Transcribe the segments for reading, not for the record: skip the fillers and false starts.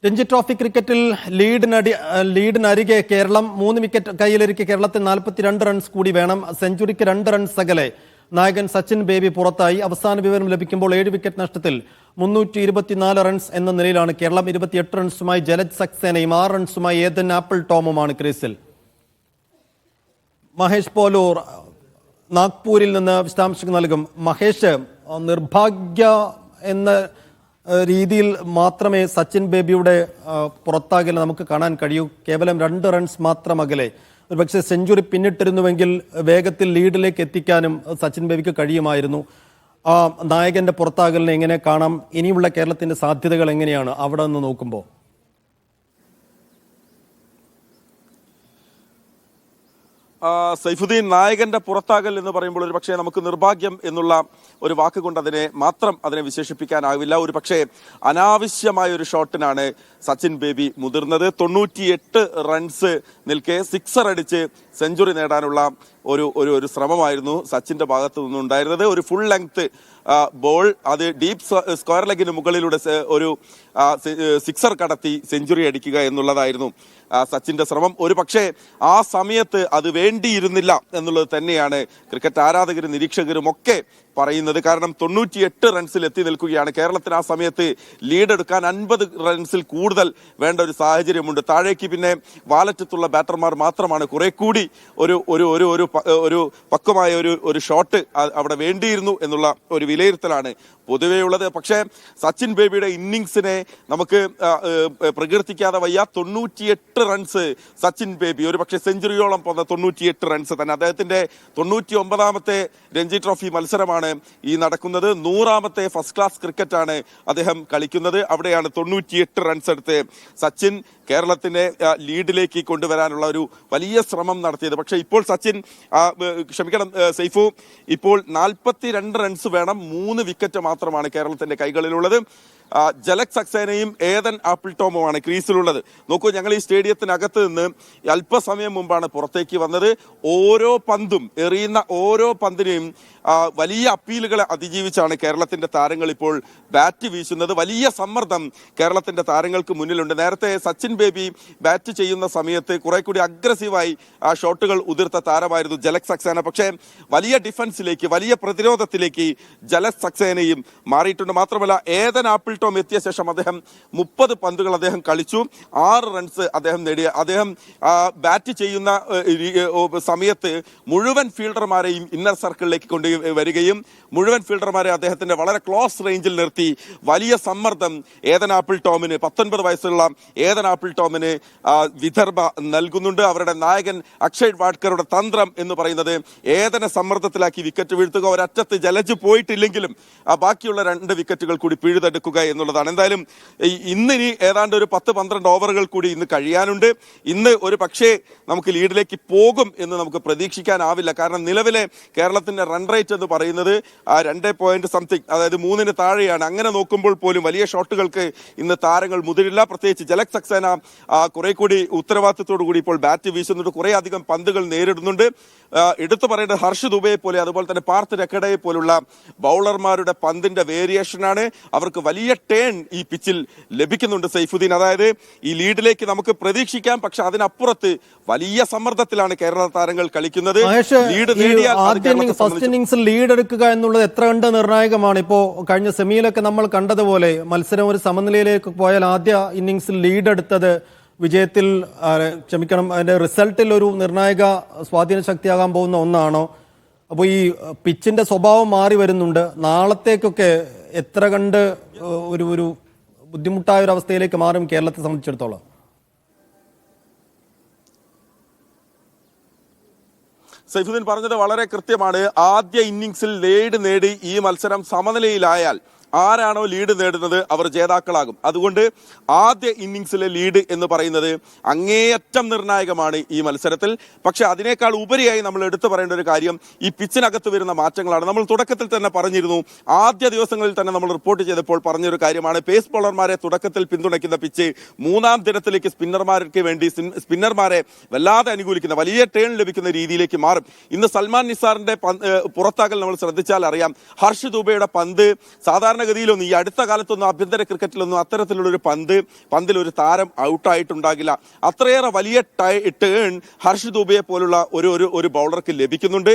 Ranji trophy ക്രിക്കറ്റിൽ ലീഡിനരികെ Keralam 3 wicket കയ്യിലിരിക്കെ കേരളത്തിന് 42 runs കൂടി വേണം. സെഞ്ചുറിക്ക് 2 റൺസ് അകലെ നായകൻ സച്ചിൻ ബേബി പുറത്തായി. അവസാന വിവരം ലഭിക്കുമ്പോൾ 7 വിക്കറ്റ് നഷ്ടത്തിൽ 324 റൺസ് എന്ന നിലയിലാണ് കേരളം. 28 റൺസുമായി ജലജ് സക്സേനയും 6 റൺസുമായി ഏതൻ ആപ്പിൾ ടോമുമാണ് ക്രീസിൽ. മഹേഷ് പോലൂർ നാഗ്പൂരിൽ നിന്ന് വിശദാംശങ്ങൾ നൽകും. മഹേഷ്, നിർഭാഗ്യ എന്ന രീതിയിൽ മാത്രമേ സച്ചിൻ ബേബിയുടെ പുറത്താകൽ നമുക്ക് കാണാൻ കഴിയൂ. കേവലം 2 റൺസ് മാത്രം അകലെ. ഒരുപക്ഷെ സെഞ്ചുറി പിന്നിട്ടിരുന്നുവെങ്കിൽ വേഗത്തിൽ ലീഡിലേക്ക് എത്തിക്കാനും സച്ചിൻ ബേബിക്ക് കഴിയുമായിരുന്നു. നായകന്റെ പുറത്താകലിനെ എങ്ങനെ കാണാം? ഇനിയുള്ള കേരളത്തിന്റെ സാധ്യതകൾ എങ്ങനെയാണ് അവിടെ നിന്ന് നോക്കുമ്പോൾ? സൈഫുദ്ദീൻ, നായകന്റെ പുറത്താകൽ എന്ന് പറയുമ്പോൾ ഒരു പക്ഷേ നമുക്ക് നിർഭാഗ്യം എന്നുള്ള ഒരു വാക്ക് കൊണ്ട് അതിനെ വിശേഷിപ്പിക്കാനാവില്ല. ഒരു പക്ഷേ അനാവശ്യമായ ഒരു ഷോട്ടിനാണ് സച്ചിൻ ബേബി മുതിർന്നത്. 98 റൺസ് നിൽക്കെ സിക്സർ അടിച്ച് സെഞ്ചുറി നേടാനുള്ള ഒരു ശ്രമമായിരുന്നു സച്ചിന്റെ ഭാഗത്തു നിന്നുണ്ടായിരുന്നത്. ഒരു ഫുൾ ലെങ്ത് ബോൾ, അത് ഡീപ് സ്ക്വയർ ലെഗിന് മുകളിലൂടെ ഒരു സിക്സർ കടത്തി സെഞ്ചുറി അടിക്കുക എന്നുള്ളതായിരുന്നു സച്ചിന്റെ ശ്രമം. ഒരു പക്ഷേ ആ സമയത്ത് അത് വേണ്ടിയിരുന്നില്ല എന്നുള്ളത് തന്നെയാണ് ക്രിക്കറ്റ് ആരാധകരും നിരീക്ഷകരും ഒക്കെ പറയുന്നത്. കാരണം 98 റൺസിൽ എത്തി നിൽക്കുകയാണ് കേരളത്തിന്. ആ സമയത്ത് ലീഡ് എടുക്കാൻ 50 റൺസിൽ കൂടുതൽ വേണ്ട ഒരു സാഹചര്യമുണ്ട്. താഴേക്ക് പിന്നെ വാലറ്റത്തുള്ള ബാറ്റർമാർ മാത്രമാണ് കുറെ കൂടി ഒരു പക്വമായ ഒരു ഷോട്ട് അവിടെ വേണ്ടിയിരുന്നു എന്നുള്ള ഒരു വിലയിരുത്തലാണ് പൊതുവേ ഉള്ളത്. പക്ഷേ സച്ചിൻ ബേബിയുടെ ഇന്നിങ്സിനെ നമുക്ക് പ്രകീർത്തിക്കാതെ വയ്യ. 98 റൺസ് സച്ചിൻ ബേബി, ഒരു പക്ഷേ സെഞ്ചുറിയോളം പോന്ന 98 റൺസ് തന്നെ. അദ്ദേഹത്തിന്റെ 99ാമത്തെ രഞ്ജി ട്രോഫി മത്സരമാണ് ഈ നടക്കുന്നത്. 100ാമത്തെ ഫസ്റ്റ് ക്ലാസ് ക്രിക്കറ്റാണ് അദ്ദേഹം കളിക്കുന്നത്. അവിടെയാണ് 98 റൺസ് എടുത്ത് സച്ചിൻ കേരളത്തിനെ ലീഡിലേക്ക് കൊണ്ടുവരാനുള്ള ഒരു വലിയ ശ്രമം നടത്തിയത്. പക്ഷെ ഇപ്പോൾ സച്ചിൻ, ക്ഷമിക്കണം സൈഫു, ഇപ്പോൾ 42 റൺസ് വേണം. 3 വിക്കറ്റ് മാത്രമാണ് കേരളത്തിന്റെ കൈകളിലുള്ളത്. ജലജ് സക്സേനയും ഏതൻ ആപ്പിൾ ടോമുമാണ് ക്രീസിലുള്ളത്. നോക്കൂ, ഞങ്ങൾ ഈ സ്റ്റേഡിയത്തിനകത്ത് നിന്ന് അല്പസമയം മുമ്പാണ് പുറത്തേക്ക് വന്നത്. ഓരോ പന്തും, എറിയുന്ന ഓരോ പന്തിനെയും വലിയ അപ്പീലുകളെ അതിജീവിച്ചാണ് കേരളത്തിന്റെ താരങ്ങൾ ഇപ്പോൾ ബാറ്റ് വീശുന്നത്. വലിയ സമ്മർദ്ദം കേരളത്തിന്റെ താരങ്ങൾക്ക് മുന്നിലുണ്ട്. നേരത്തെ സച്ചിൻ ബേബി ബാറ്റ് ചെയ്യുന്ന സമയത്ത് കുറെ കൂടി അഗ്രസീവായി ഷോട്ടുകൾ ഉതിർത്ത താരമായിരുന്നു ജലജ് സക്സേന. പക്ഷേ വലിയ ഡിഫൻസിലേക്ക്, വലിയ പ്രതിരോധത്തിലേക്ക് ജലജ് സക്സേനയും മാറിയിട്ടുണ്ട്. മാത്രമല്ല, ഏതൻ ആപ്പിൾ ടോം എത്തിയ ശേഷം അദ്ദേഹം 30 പന്തുകൾ അദ്ദേഹം കളിച്ചു, 6 റൺസ് അദ്ദേഹം നേടിയ. അദ്ദേഹം ബാറ്റ് ചെയ്യുന്ന സമയത്ത് മുഴുവൻ ഫീൽഡർമാരെയും ഇന്നർ സർക്കിളിലേക്ക് കൊണ്ട് വരികയും മുഴുവൻ ഫീൽഡർമാരെ അദ്ദേഹത്തിന്റെ വളരെ ക്ലോസ് റേഞ്ചിൽ നിർത്തി വലിയ സമ്മർദ്ദം ഏതൻ ആപ്പിൾ ടോമിന്, 19 വയസ്സുള്ള ഏതൻ ആപ്പിൾ ടോമിന് വിദർഭ നൽകുന്നുണ്ട്. അവരുടെ നായകൻ അക്ഷയ് വാഡ്കറുടെ തന്ത്രം എന്ന് പറയുന്നത് ഏതനെ സമ്മർദ്ദത്തിലാക്കി വിക്കറ്റ് വീഴ്ത്തുക. ഒരറ്റത്ത് ജലജ് പോയിട്ടില്ലെങ്കിലും ബാക്കിയുള്ള 2 വിക്കറ്റുകൾ കൂടി പിഴുതെടുക്കുക എന്നുള്ളതാണ്. എന്തായാലും ഇന്നിനി ഏതാണ്ട് ഒരു 10-12 ഓവറുകൾ കൂടി ഇന്ന് കഴിയാനുണ്ട്. ഇന്ന് ഒരു പക്ഷേ നമുക്ക് ലീഡിലേക്ക് പോകും എന്ന് നമുക്ക് പ്രതീക്ഷിക്കാനാവില്ല. കാരണം നിലവിലെ കേരളത്തിന്റെ റൺ റേറ്റ് എന്ന് പറയുന്നത് 2 പോയിന്റ് സംതിങ്, അതായത് 3-ന് താഴെയാണ്. അങ്ങനെ നോക്കുമ്പോൾ പോലും വലിയ ഷോട്ടുകൾക്ക് ഇന്ന് താരങ്ങൾ മുതിരില്ല. പ്രത്യേകിച്ച് ജലജ് സക്സേന കുറെ കൂടി ഉത്തരവാദിത്തത്തോടു കൂടി ഇപ്പോൾ ബാറ്റ് വീശുന്നുണ്ട്, കുറെ അധികം പന്തുകൾ നേരിടുന്നുണ്ട്. എടുത്തു പറയേണ്ടത് ഹർഷ് ദുബയെ പോലെ, അതുപോലെ തന്നെ പാർത്ത് രക്കഡയെ പോലുള്ള ബൗളർമാരുടെ പന്തിന്റെ വേരിയേഷനാണ്. അവർക്ക് വലിയ ടേൺ ഈ പിച്ചിൽ ലഭിക്കുന്നുണ്ട് സൈഫുദ്ദീൻ. അതായത് ഈ ലീഡിലേക്ക് നമുക്ക് പ്രതീക്ഷിക്കാം, പക്ഷെ അതിനപ്പുറത്ത് വലിയ സമ്മർദ്ദത്തിലാണ് കേരള താരങ്ങൾ കളിക്കുന്നത്. ഫസ്റ്റ് ഇന്നിംഗ്സിൽ ലീഡ് എടുക്കുക എന്നുള്ളത് എത്ര കണ്ട് നിർണായകമാണ്. ഇപ്പോ കഴിഞ്ഞ സെമിയിലൊക്കെ നമ്മൾ കണ്ടതുപോലെ മത്സരം ഒരു സമനിലയിലേക്ക് പോയാൽ ആദ്യ ഇന്നിംഗ്സിൽ ലീഡ് എടുത്തത് വിജയത്തിൽ, അതിന്റെ റിസൾട്ടിൽ ഒരു നിർണായക സ്വാധീന ശക്തിയാകാൻ പോകുന്ന ഒന്നാണോ? അപ്പോൾ ഈ പിച്ചിന്റെ സ്വഭാവം മാറി വരുന്നുണ്ട്. നാളത്തേക്കൊക്കെ എത്ര കണ്ട് ഒരു ബുദ്ധിമുട്ടായ ഒരു അവസ്ഥയിലേക്ക് മാറും കേരളത്തെ സംബന്ധിച്ചിടത്തോളം? സൈഫുദ്ദീൻ പറഞ്ഞത് വളരെ കൃത്യമാണ്. ആദ്യ ഇന്നിംഗ്സിൽ ലീഡ് നേടി ഈ മത്സരം സമനിലയിലായാൽ ആരാണോ ലീഡ് നേടുന്നത് അവർ ജേതാക്കളാകും. അതുകൊണ്ട് ആദ്യ ഇന്നിംഗ്സിലെ ലീഡ് എന്ന് പറയുന്നത് അങ്ങേയറ്റം നിർണായകമാണ് ഈ മത്സരത്തിൽ. പക്ഷെ അതിനേക്കാൾ ഉപരിയായി നമ്മൾ എടുത്തു പറയേണ്ട ഒരു കാര്യം ഈ പിച്ചിനകത്ത് വരുന്ന മാറ്റങ്ങളാണ്. നമ്മൾ തുടക്കത്തിൽ തന്നെ പറഞ്ഞിരുന്നു, ആദ്യ ദിവസങ്ങളിൽ തന്നെ നമ്മൾ റിപ്പോർട്ട് ചെയ്തപ്പോൾ പറഞ്ഞൊരു കാര്യമാണ്, പേസ് ബോളർമാരെ തുടക്കത്തിൽ പിന്തുണയ്ക്കുന്ന പിച്ച് 3-ാം ദിനത്തിലേക്ക് സ്പിന്നർമാരെ വല്ലാതെ അനുകൂലിക്കുന്ന, വലിയ ടേൺ ലഭിക്കുന്ന രീതിയിലേക്ക് മാറും. ഇന്ന് സൽമാൻ നിസാറിന്റെ പുറത്താകൽ നമ്മൾ ശ്രദ്ധിച്ചാൽ അറിയാം. ഹർഷ് ദുബയുടെ പന്ത് സാധാരണ സാധാരണഗതിയിലൊന്നും ഈ അടുത്ത കാലത്തൊന്നും ആഭ്യന്തര ക്രിക്കറ്റിലൊന്നും അത്തരത്തിലുള്ളൊരു പന്തിൽ ഒരു താരം ഔട്ടായിട്ടുണ്ടാകില്ല. അത്രയേറെ വലിയ ടേൺ ഹർഷ് ദുബെയെ പോലുള്ള ഒരു ബൗളർക്ക് ലഭിക്കുന്നുണ്ട്.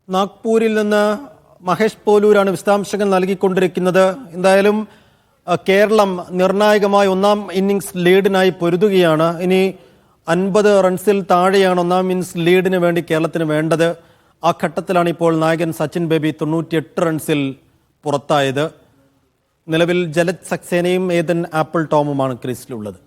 നാഗ്പൂരിൽ നിന്ന് മഹേഷ് പോലൂരാണ് വിശദാംശങ്ങൾ നൽകിക്കൊണ്ടിരിക്കുന്നത്. എന്തായാലും കേരളം നിർണായകമായ ഒന്നാം ഇന്നിംഗ്സ് ലീഡിനായി പൊരുതുകയാണ്. ഇനി 50 റൺസിൽ താഴെയാണ് ഒന്നാം ഇന്നിംഗ്സ് ലീഡിന് വേണ്ടി കേരളത്തിന് വേണ്ടത്. ആ ഘട്ടത്തിലാണ് ഇപ്പോൾ നായകൻ സച്ചിൻ ബേബി 98 റൺസിൽ പുറത്തായത്. നിലവിൽ ജലജ് സക്സേനയും ഏതൻ ആപ്പിൾ ടോമുമാണ് ക്രീസിലുള്ളത്.